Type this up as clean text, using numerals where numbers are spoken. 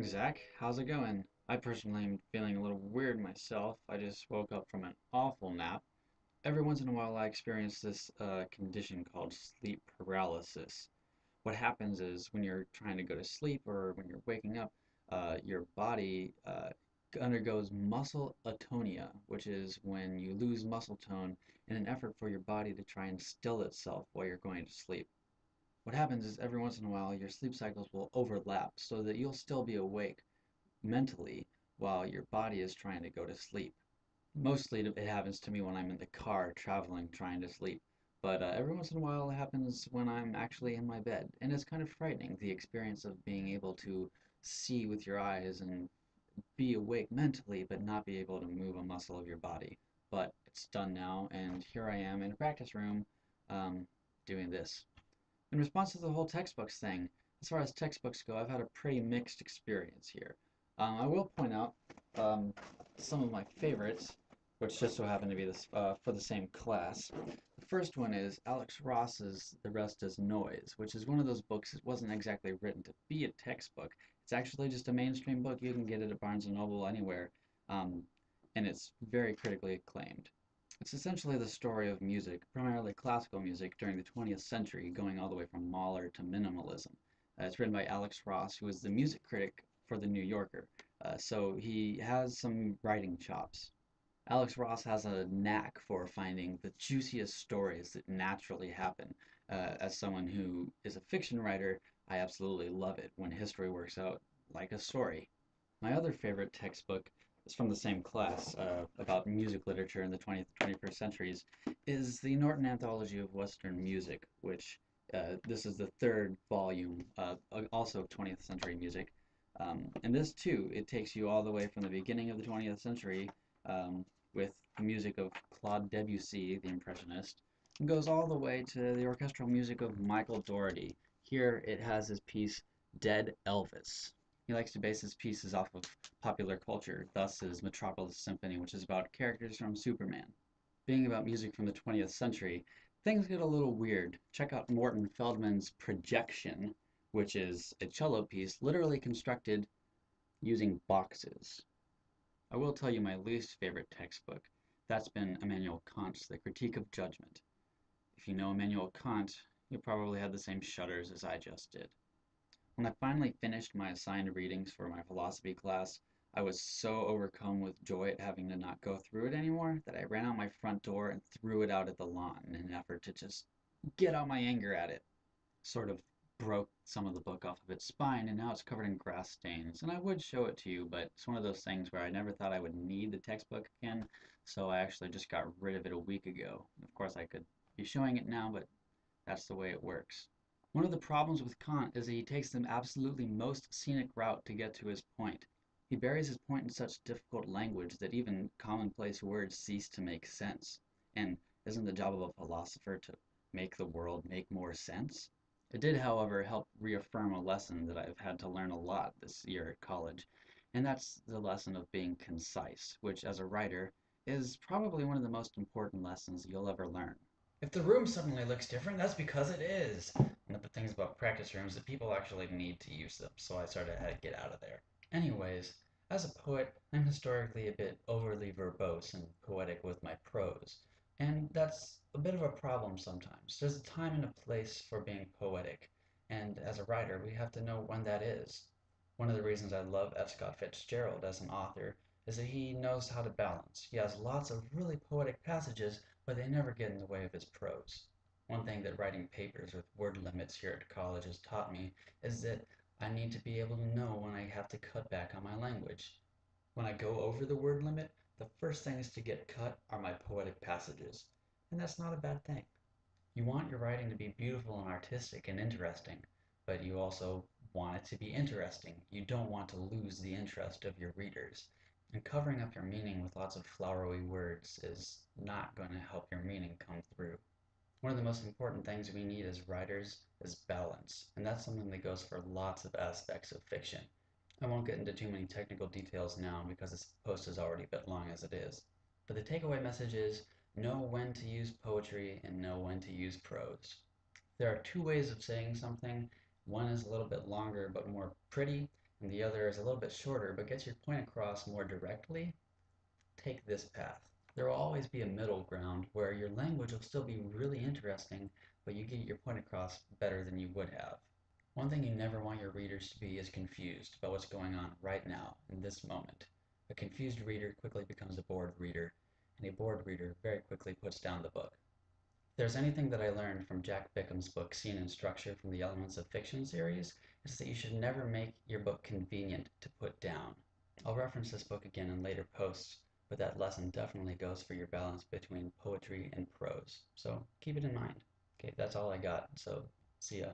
Morning, Zach. How's it going? I personally am feeling a little weird myself. I just woke up from an awful nap. Every once in a while, I experience this condition called sleep paralysis. What happens is when you're trying to go to sleep or when you're waking up, your body undergoes muscle atonia, which is when you lose muscle tone in an effort for your body to try and still itself while you're going to sleep. What happens is every once in a while your sleep cycles will overlap so that you'll still be awake mentally while your body is trying to go to sleep. Mostly it happens to me when I'm in the car traveling trying to sleep, but every once in a while it happens when I'm actually in my bed, and it's kind of frightening, the experience of being able to see with your eyes and be awake mentally but not be able to move a muscle of your body. But it's done now, and here I am in a practice room um, doing this. In response to the whole textbooks thing, as far as textbooks go, I've had a pretty mixed experience here. I will point out um, some of my favorites, which just so happen to be this for the same class. The first one is Alex Ross's The Rest is Noise, which is one of those books that wasn't exactly written to be a textbook. It's actually just a mainstream book. You can get it at Barnes& and Noble anywhere, um, and it's very critically acclaimed. It's essentially the story of music, primarily classical music, during the 20th century, going all the way from Mahler to minimalism. It's written by Alex Ross, who is the music critic for The New Yorker, so he has some writing chops. Alex Ross has a knack for finding the juiciest stories that naturally happen. As someone who is a fiction writer, I absolutely love it when history works out like a story. My other favorite textbook is from the same class about music literature in the 20th and 21st centuries is the Norton Anthology of Western Music, which this is the third volume, also of 20th century music. And this too, it takes you all the way from the beginning of the 20th century with the music of Claude Debussy, the Impressionist, and goes all the way to the orchestral music of Michael Dougherty. Here it has his piece Dead Elvis. He likes to base his pieces off of popular culture, thus his Metropolis Symphony, which is about characters from Superman. Being about music from the 20th century, things get a little weird. Check out Morton Feldman's Projection, which is a cello piece literally constructed using boxes. I will tell you my least favorite textbook. That's been Immanuel Kant's The Critique of Judgment. If you know Immanuel Kant, you probably had the same shudders as I just did. When I finally finished my assigned readings for my philosophy class, I was so overcome with joy at having to not go through it anymore that I ran out my front door and threw it out at the lawn in an effort to just get out my anger at it. Sort of broke some of the book off of its spine, and now it's covered in grass stains. And I would show it to you, but it's one of those things where I never thought I would need the textbook again, so I actually just got rid of it a week ago. Of course, I could be showing it now, but that's the way it works. One of the problems with Kant is that he takes the absolutely most scenic route to get to his point. He buries his point in such difficult language that even commonplace words cease to make sense. And isn't the job of a philosopher to make the world make more sense? It did, however, help reaffirm a lesson that I've had to learn a lot this year at college, and that's the lesson of being concise, which, as a writer, is probably one of the most important lessons you'll ever learn. If the room suddenly looks different, that's because it is. One of the things about practice rooms is that people actually need to use them, so I sort of had to get out of there. Anyways, as a poet, I'm historically a bit overly verbose and poetic with my prose, and that's a bit of a problem sometimes. There's a time and a place for being poetic, and as a writer, we have to know when that is. One of the reasons I love F. Scott Fitzgerald as an author is that he knows how to balance. He has lots of really poetic passages, but they never get in the way of his prose. One thing that writing papers with word limits here at college has taught me is that I need to be able to know when I have to cut back on my language. When I go over the word limit, the first things to get cut are my poetic passages, and that's not a bad thing. You want your writing to be beautiful and artistic and interesting, but you also want it to be interesting. You don't want to lose the interest of your readers. And covering up your meaning with lots of flowery words is not going to help your meaning come through. One of the most important things we need as writers is balance, and that's something that goes for lots of aspects of fiction. I won't get into too many technical details now because this post is already a bit long as it is. But the takeaway message is know when to use poetry and know when to use prose. There are two ways of saying something. One is a little bit longer but more pretty, and the other is a little bit shorter but gets your point across more directly, take this path. There will always be a middle ground where your language will still be really interesting, but you get your point across better than you would have. One thing you never want your readers to be is confused about what's going on right now, in this moment. A confused reader quickly becomes a bored reader, and a bored reader very quickly puts down the book. If there's anything that I learned from Jack Bicham's book Scene and Structure from the Elements of Fiction series, is that you should never make your book convenient to put down. I'll reference this book again in later posts, but that lesson definitely goes for your balance between poetry and prose. So keep it in mind. Okay, that's all I got. So see ya.